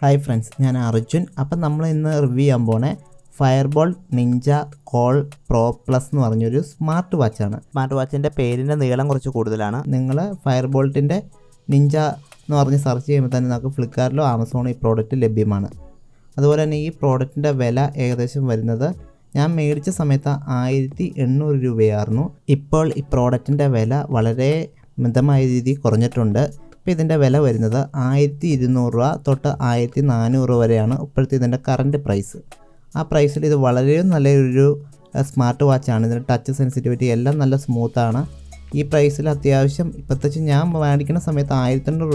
Hi friends, ഞാൻ അർജുൻ. അപ്പം നമ്മൾ ഇന്ന് റിവ്യൂ ചെയ്യാൻ പോണേ ഫയർബോൾട്ട് നിഞ്ച കോൾ പ്രോ പ്ലസ് എന്ന് പറഞ്ഞൊരു സ്മാർട്ട് വാച്ചാണ്. സ്മാർട്ട് വാച്ചിൻ്റെ പേരിൻ്റെ നീളം കുറച്ച് കൂടുതലാണ്. നിങ്ങൾ ഫയർബോൾട്ടിൻ്റെ നിഞ്ച എന്ന് പറഞ്ഞ് സെർച്ച് ചെയ്യുമ്പോൾ തന്നെ നമുക്ക് ഫ്ലിപ്കാർട്ടിലോ ആമസോണോ ഈ പ്രോഡക്റ്റ് ലഭ്യമാണ്. അതുപോലെ തന്നെ ഈ പ്രോഡക്റ്റിൻ്റെ വില ഏകദേശം വരുന്നത് ഞാൻ മേടിച്ച സമയത്ത് 1800 രൂപയായിരുന്നു. ഇപ്പോൾ ഈ പ്രോഡക്റ്റിൻ്റെ വില വളരെ മിതമായ രീതിയിൽ കുറഞ്ഞിട്ടുണ്ട്. ഇപ്പോൾ ഇതിൻ്റെ വില വരുന്നത് 1200 രൂപ തൊട്ട് 1400 വരെയാണ് ഇപ്പോഴത്തെ ഇതിൻ്റെ കറൻറ്റ് പ്രൈസ്. ആ പ്രൈസിൽ ഇത് വളരെ നല്ലൊരു സ്മാർട്ട് വാച്ചാണ്. ഇതിൻ്റെ ടച്ച് സെൻസിറ്റിവിറ്റി എല്ലാം നല്ല സ്മൂത്താണ്. ഈ പ്രൈസിൽ അത്യാവശ്യം പ്രത്യേകിച്ച് ഞാൻ മേടിക്കുന്ന സമയത്ത് 1800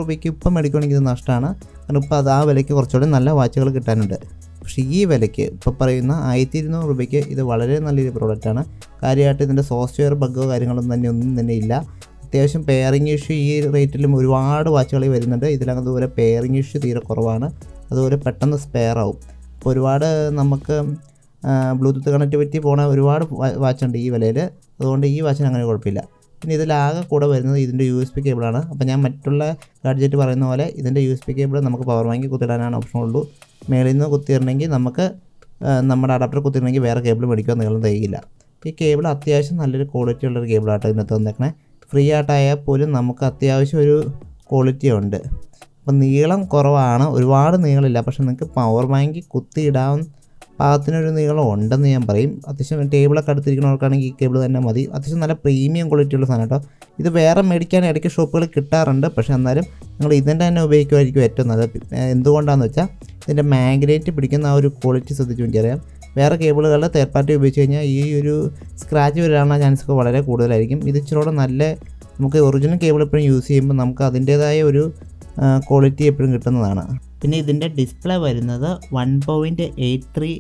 രൂപയ്ക്ക് ഇപ്പം മേടിക്കുകയാണെങ്കിൽ ഇത് നഷ്ടമാണ്. കാരണം ഇപ്പോൾ അത് ആ വിലയ്ക്ക് കുറച്ചുകൂടി നല്ല വാച്ചുകൾ കിട്ടാനുണ്ട്. പക്ഷേ ഈ വിലയ്ക്ക് ഇപ്പോൾ പറയുന്ന 1200 രൂപയ്ക്ക് ഇത് വളരെ നല്ലൊരു പ്രോഡക്റ്റാണ്. കാര്യമായിട്ട് ഇതിൻ്റെ സോഫ്റ്റ്വെയർ ബഗ്ഗോ കാര്യങ്ങളൊന്നും ഒന്നും ഇല്ല. അത്യാവശ്യം പെയറിങ് ഇഷ്യൂ ഈ റേറ്റിലും ഒരുപാട് വാച്ചുകൾ വരുന്നുണ്ട്. ഇതിലതുപോലെ പെയറിങ് ഇഷ്യൂ തീരെ കുറവാണ്. അതുപോലെ പെട്ടെന്ന് സ്പെയർ ആവും. അപ്പോൾ ഒരുപാട് നമുക്ക് ബ്ലൂടൂത്ത് കണക്റ്റിവിറ്റി പോണ ഒരുപാട് വാച്ചുണ്ട് ഈ വിലയിൽ. അതുകൊണ്ട് ഈ വാച്ചിന് അങ്ങനെ കുഴപ്പമില്ല. പിന്നെ ഇതിലാകെ കൂടെ വരുന്നത് ഇതിൻ്റെ USB കേബിളാണ്. അപ്പോൾ ഞാൻ മറ്റുള്ള ഗാഡ്ജറ്റ് പറയുന്ന പോലെ ഇതിൻ്റെ USB കേബിൾ നമുക്ക് പവർ ബാങ്ക് കുത്തിയിടാനാണ് ഓപ്ഷൻ ഉള്ളൂ. മേളിൽ നിന്ന് കുത്തിയിടണമെങ്കിൽ നമുക്ക് നമ്മുടെ അഡാപ്റ്റർ കുത്തിയിടണമെങ്കിൽ വേറെ കേബിൾ മേടിക്കാൻ നീളം തികയില്ല. ഈ കേബിൾ അത്യാവശ്യം നല്ലൊരു ക്വാളിറ്റി ഉള്ളൊരു കേബിളാട്ടോ ഇതിനകത്ത് വന്നേക്കണേ. ഫ്രീ ആയിട്ടായാൽ പോലും നമുക്ക് അത്യാവശ്യം ഒരു ക്വാളിറ്റി ഉണ്ട്. അപ്പം നീളം കുറവാണ്, ഒരുപാട് നീളമില്ല. പക്ഷെ നിങ്ങൾക്ക് പവർ ബാങ്ക് കുത്തിയിടാൻ പാകത്തിനൊരു നീളം ഉണ്ടെന്ന് ഞാൻ പറയും. അത്യാവശ്യം ടേബിളൊക്കെ അടുത്തിരിക്കുന്നവർക്കാണെങ്കിൽ ഈ കേബിൾ തന്നെ മതി. അത്യാവശ്യം നല്ല പ്രീമിയം ക്വാളിറ്റി ഉള്ള സാധനം കേട്ടോ. ഇത് വേറെ മേടിക്കാൻ ഇടയ്ക്ക് ഷോപ്പുകളിൽ കിട്ടാറുണ്ട്. പക്ഷേ എന്നാലും നിങ്ങൾ ഇതിൻ്റെ തന്നെ ഉപയോഗിക്കുമായിരിക്കും ഏറ്റവും നല്ലത്. എന്തുകൊണ്ടാണെന്ന് വെച്ചാൽ ഇതിൻ്റെ മാഗ്നേറ്റ് പിടിക്കുന്ന ആ ഒരു ക്വാളിറ്റി ശ്രദ്ധിച്ചു എനിക്കറിയാം. വേറെ കേബിളുകളിൽ തേർഡ് പാർട്ടി ഉപയോഗിച്ച് കഴിഞ്ഞാൽ ഈ ഒരു സ്ക്രാച്ച് വരാനുള്ള ചാൻസൊക്കെ വളരെ കൂടുതലായിരിക്കും. ഇത് ഇച്ചിരി നല്ല നമുക്ക് ഒറിജിനൽ കേബിൾ എപ്പോഴും യൂസ് ചെയ്യുമ്പോൾ നമുക്ക് അതിൻ്റേതായ ഒരു ക്വാളിറ്റി എപ്പോഴും കിട്ടുന്നതാണ്. പിന്നെ ഇതിൻ്റെ ഡിസ്പ്ലേ വരുന്നത് 1.83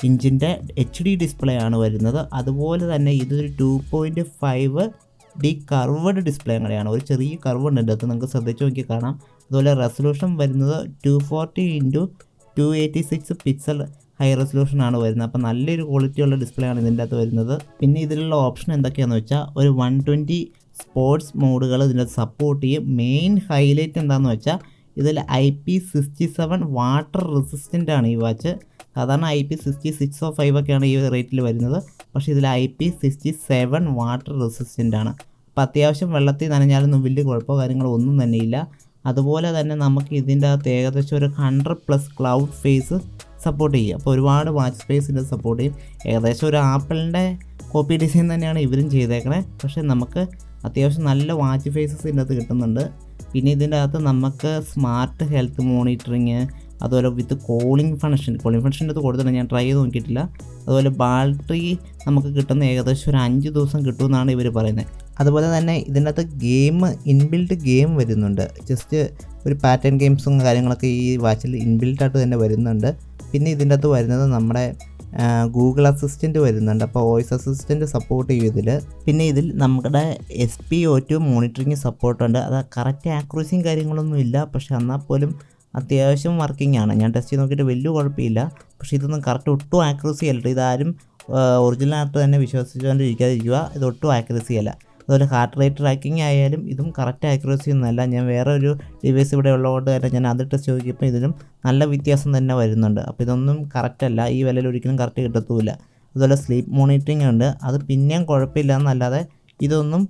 ഇഞ്ചിൻ്റെ HD ഡിസ്പ്ലേ ആണ് വരുന്നത്. അതുപോലെ തന്നെ ഇതൊരു 2.5D കർവ്ഡ് ഡിസ്പ്ലേ കൂടെയാണ്. ഒരു ചെറിയ കർവ് ഉണ്ട് ഇതിനകത്ത്, നിങ്ങൾക്ക് ശ്രദ്ധിച്ച് നോക്കി കാണാം. അതുപോലെ റെസൊല്യൂഷൻ വരുന്നത് 240x286 പിക്സൽ ഹൈ റെസൊല്യൂഷനാണ് വരുന്നത്. അപ്പോൾ നല്ലൊരു ക്വാളിറ്റിയുള്ള ഡിസ്പ്ലേ ആണ് ഇതിൻ്റെ അകത്ത് വരുന്നത്. പിന്നെ ഇതിലുള്ള ഓപ്ഷൻ എന്തൊക്കെയാണെന്ന് വെച്ചാൽ ഒരു 120 സ്പോർട്സ് മോഡുകൾ ഇതിൻ്റെ സപ്പോർട്ട് ചെയ്യും. മെയിൻ ഹൈലൈറ്റ് എന്താണെന്ന് വെച്ചാൽ ഇതിൽ IP67 വാട്ടർ റെസിസ്റ്റൻ്റ് ആണ് ഈ വാച്ച്. സാധാരണ IP6605 ഒക്കെയാണ് ഈ റേറ്റിൽ വരുന്നത്. പക്ഷേ ഇതിൽ IP67 വാട്ടർ റെസിസ്റ്റൻ്റ് ആണ്. അപ്പോൾ അത്യാവശ്യം വെള്ളത്തിൽ നനഞ്ഞാലൊന്നും വലിയ കുഴപ്പമോ കാര്യങ്ങളോ ഒന്നും തന്നെയില്ല. അതുപോലെ തന്നെ നമുക്ക് ഇതിൻ്റെ അകത്ത് ഏകദേശം ഒരു 100+ ക്ലൗഡ് ഫേസ് സപ്പോർട്ട് ചെയ്യും. അപ്പോൾ ഒരുപാട് വാച്ച് സ്പേസ് ഇതിൻ്റെ സപ്പോർട്ട് ചെയ്യും. ഏകദേശം ഒരു ആപ്പിളിൻ്റെ കോപ്പി ഡിസൈൻ തന്നെയാണ് ഇവരും ചെയ്തേക്കണേ. പക്ഷേ നമുക്ക് അത്യാവശ്യം നല്ല വാച്ച് ഫേസസ് ഇതിൻ്റെ അകത്ത് കിട്ടുന്നുണ്ട്. പിന്നെ ഇതിൻ്റെ അകത്ത് നമുക്ക് സ്മാർട്ട് ഹെൽത്ത് മോണിറ്ററിങ്, അതുപോലെ വിത്ത് കോളിംഗ് ഫംഗ്ഷൻ്റെ അകത്ത് കൊടുത്തിട്ടുണ്ട്. ഞാൻ ട്രൈ ചെയ്ത് നോക്കിയിട്ടില്ല. അതുപോലെ ബാറ്ററി നമുക്ക് കിട്ടുന്ന ഏകദേശം ഒരു 5 ദിവസം കിട്ടുമെന്നാണ് ഇവർ പറയുന്നത്. അതുപോലെ തന്നെ ഇതിൻ്റെ അകത്ത് ഇൻബിൽറ്റ് ഗെയിം വരുന്നുണ്ട്. ജസ്റ്റ് ഒരു പാറ്റേൺ ഗെയിംസും കാര്യങ്ങളൊക്കെ ഈ വാച്ചിൽ ഇൻബിൽറ്റായിട്ട് തന്നെ വരുന്നുണ്ട്. പിന്നെ ഇതിൻ്റെ അകത്ത് വരുന്നത് നമ്മുടെ ഗൂഗിൾ അസിസ്റ്റൻറ്റ് വരുന്നുണ്ട്. അപ്പോൾ വോയിസ് അസിസ്റ്റൻറ്റ് സപ്പോർട്ട് ചെയ്യും ഇതിൽ. പിന്നെ ഇതിൽ നമ്മുടെ SpO2 മോണിറ്ററിങ് സപ്പോർട്ടുണ്ട്. അത് കറക്റ്റ് ആക്യുറസിയും കാര്യങ്ങളൊന്നും ഇല്ല, പക്ഷേ എന്നാൽ പോലും അത്യാവശ്യം വർക്കിംഗ് ആണ്. ഞാൻ ടെസ്റ്റ് ചെയ്ത് നോക്കിയിട്ട് വലിയ കുഴപ്പമില്ല. പക്ഷേ ഇതൊന്നും കറക്റ്റ് ഒട്ടും ആക്യുറസി അല്ല. ഇതാരും ഒറിജിനലായിട്ട് തന്നെ വിശ്വസിച്ചുകൊണ്ടിരിക്കാതിരിക്കുക. ഇത് ഒട്ടും ആക്യുറസി അല്ല. അതുപോലെ ഹാർട്ട് റേറ്റ് ട്രാക്കിംഗ് ആയാലും ഇതും കറക്റ്റ് ആക്യുറസി ഒന്നുമല്ല. ഞാൻ വേറെ ഒരു ഡിവൈസ് ഇവിടെ ഉള്ളതുകൊണ്ട് തന്നെ ഞാൻ അത് ടെസ്റ്റ് നോക്കിയപ്പോൾ ഇതിലും നല്ല വ്യത്യാസം തന്നെ വരുന്നുണ്ട്. അപ്പോൾ ഇതൊന്നും കറക്റ്റ് അല്ല. ഈ വിലയിൽ ഒരിക്കലും കറക്റ്റ് കിട്ടത്തുമില്ല. അതുപോലെ സ്ലീപ്പ് മോണിറ്ററിങ് ഉണ്ട്. അത് പിന്നെയും കുഴപ്പമില്ല എന്നല്ലാതെ ഇതൊന്നും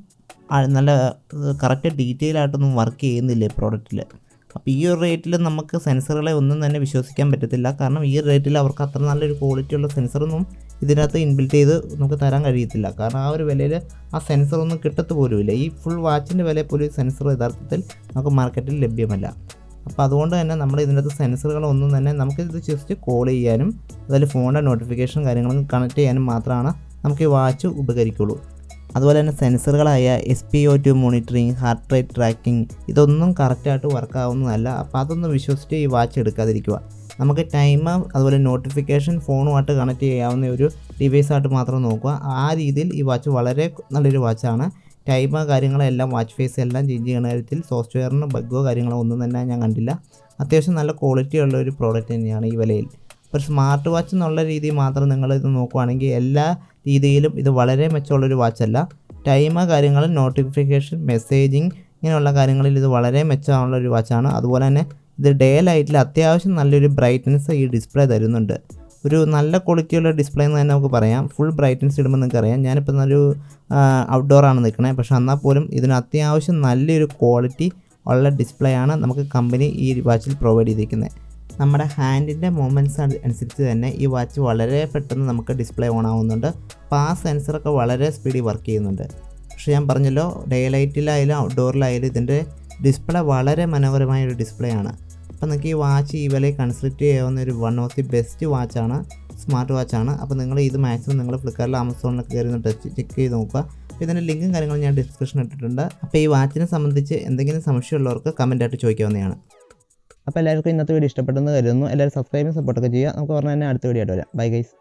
നല്ല കറക്റ്റ് ഡീറ്റെയിൽ ആയിട്ടൊന്നും വർക്ക് ചെയ്യുന്നില്ല ഈ പ്രോഡക്റ്റിൽ. അപ്പോൾ ഈ ഒരു റേറ്റിൽ നമുക്ക് സെൻസറുകളെ ഒന്നും തന്നെ വിശ്വസിക്കാൻ പറ്റത്തില്ല. കാരണം ഈ റേറ്റിൽ അവർക്ക് അത്ര നല്ലൊരു ക്വാളിറ്റിയുള്ള സെൻസറൊന്നും ഇതിനകത്ത് ഇൻബിൽറ്റ് ചെയ്ത് നമുക്ക് തരാൻ കഴിയത്തില്ല. കാരണം ആ ഒരു വിലയിൽ ആ സെൻസറൊന്നും കിട്ടത്ത് പോലുമില്ല. ഈ ഫുൾ വാച്ചിൻ്റെ വിലയിൽ പോലും സെൻസർ യഥാർത്ഥത്തിൽ നമുക്ക് മാർക്കറ്റിൽ ലഭ്യമല്ല. അപ്പോൾ അതുകൊണ്ട് തന്നെ നമ്മൾ ഇതിനകത്ത് സെൻസറുകളൊന്നും തന്നെ നമുക്കിത് ജസ്റ്റ് കോൾ ചെയ്യാനും അതുപോലെ ഫോണിൻ്റെ നോട്ടിഫിക്കേഷൻ കാര്യങ്ങളും കണക്ട് ചെയ്യാനും മാത്രമാണ് നമുക്ക് ഈ വാച്ച് ഉപകരിക്കുള്ളൂ. അതുപോലെ തന്നെ സെൻസറുകളായ SpO2 monitoring, heart rate tracking ഇതൊന്നും കറക്റ്റായിട്ട് വർക്കാവുന്നതല്ല. അപ്പോൾ അതൊന്നും വിശ്വസിച്ച് ഈ വാച്ച് എടുക്കാതിരിക്കുക. നമുക്ക് ടൈം അതുപോലെ നോട്ടിഫിക്കേഷൻ ഫോണുമായിട്ട് കണക്ട് ചെയ്യാവുന്ന ഒരു ഡിവൈസായിട്ട് മാത്രം നോക്കുക. ആ രീതിയിൽ ഈ വാച്ച് വളരെ നല്ലൊരു വാച്ചാണ്. ടൈം കാര്യങ്ങളെല്ലാം വാച്ച് ഫേസ് എല്ലാം ചേഞ്ച് ചെയ്യുന്ന കാര്യത്തിൽ സോഫ്റ്റ്വെയറിന് ബഗ്ഗോ കാര്യങ്ങളോ ഒന്നും തന്നെ ഞാൻ കണ്ടില്ല. അത്യാവശ്യം നല്ല ക്വാളിറ്റി ഉള്ള ഒരു പ്രോഡക്റ്റ് തന്നെയാണ് ഈ വിലയിൽ. ഒരു സ്മാർട്ട് വാച്ച് എന്നുള്ള രീതിയിൽ മാത്രം നിങ്ങളിത് നോക്കുകയാണെങ്കിൽ എല്ലാ രീതിയിലും ഇത് വളരെ മെച്ചമുള്ളൊരു വാച്ചല്ല. ടൈം കാര്യങ്ങൾ, നോട്ടിഫിക്കേഷൻ, മെസ്സേജിങ് ഇങ്ങനെയുള്ള കാര്യങ്ങളിൽ ഇത് വളരെ മെച്ചമുള്ളൊരു വാച്ചാണ്. അതുപോലെ തന്നെ ഇത് ഡേ ലൈറ്റിൽ അത്യാവശ്യം നല്ലൊരു ബ്രൈറ്റ്നസ് ഈ ഡിസ്പ്ലേ തരുന്നുണ്ട്. ഒരു നല്ല ക്വാളിറ്റിയുള്ള ഡിസ്പ്ലേ എന്ന് തന്നെ നമുക്ക് പറയാം. ഫുൾ ബ്രൈറ്റ്നസ് ഇടുമ്പോൾ നിങ്ങൾക്ക് അറിയാം. ഞാനിപ്പോൾ നല്ലൊരു ഔട്ട്ഡോറാണ് നിൽക്കണത്, പക്ഷേ എന്നാൽ പോലും ഇതിന് അത്യാവശ്യം നല്ലൊരു ക്വാളിറ്റി ഉള്ള ഡിസ്പ്ലേ ആണ് നമുക്ക് കമ്പനി ഈ വാച്ചിൽ പ്രൊവൈഡ് ചെയ്തിരിക്കുന്നത്. നമ്മുടെ ഹാൻഡിൻ്റെ മൂവ്മെൻറ്റ്സ് അനുസരിച്ച് തന്നെ ഈ വാച്ച് വളരെ പെട്ടെന്ന് നമുക്ക് ഡിസ്പ്ലേ ഓൺ ആവുന്നുണ്ട്. അപ്പോൾ ആ സെൻസറൊക്കെ വളരെ സ്പീഡിൽ വർക്ക് ചെയ്യുന്നുണ്ട്. പക്ഷേ ഞാൻ പറഞ്ഞല്ലോ, ഡേ ലൈറ്റിലായാലും ഔട്ട്ഡോറിലായാലും ഇതിൻ്റെ ഡിസ്പ്ലേ വളരെ മനോഹരമായ ഒരു ഡിസ്പ്ലേ ആണ്. അപ്പോൾ നിങ്ങൾക്ക് ഈ വാച്ച് ഈ വിലയിൽ കൺസിഡർ ചെയ്യാവുന്ന ഒരു വൺ ഓഫ് ദി ബെസ്റ്റ് വാച്ചാണ്, സ്മാർട്ട് വാച്ചാണ്. അപ്പോൾ നിങ്ങൾ ഇത് മാക്സിമം നിങ്ങൾ ഫ്ലിപ്കാർട്ടിൽ ആമസോണിലൊക്കെ കയറി ഒന്ന് ചെക്ക് ചെയ്ത് നോക്കുക. അപ്പോൾ ഇതിൻ്റെ ലിങ്കും കാര്യങ്ങളും ഞാൻ ഡിസ്ക്രിപ്ഷൻ ഇട്ടിട്ടുണ്ട്. അപ്പോൾ ഈ വാച്ചിനെ സംബന്ധിച്ച് എന്തെങ്കിലും സംശയമുള്ളവർക്ക് കമൻറ്റായിട്ട് ചോദിക്കാവുന്നതാണ്. അപ്പോൾ എല്ലാവർക്കും ഇന്നത്തെ വീഡിയോ ഇഷ്ടപ്പെട്ടെന്ന് കരുതുന്നു. എല്ലാവരും സബ്സ്ക്രൈബും സപ്പോർട്ടൊക്കെ ചെയ്യുക. നമുക്ക് പറഞ്ഞാൽ തന്നെ അടുത്ത വീഡിയോ ആയിട്ട് വരാം. Bye guys.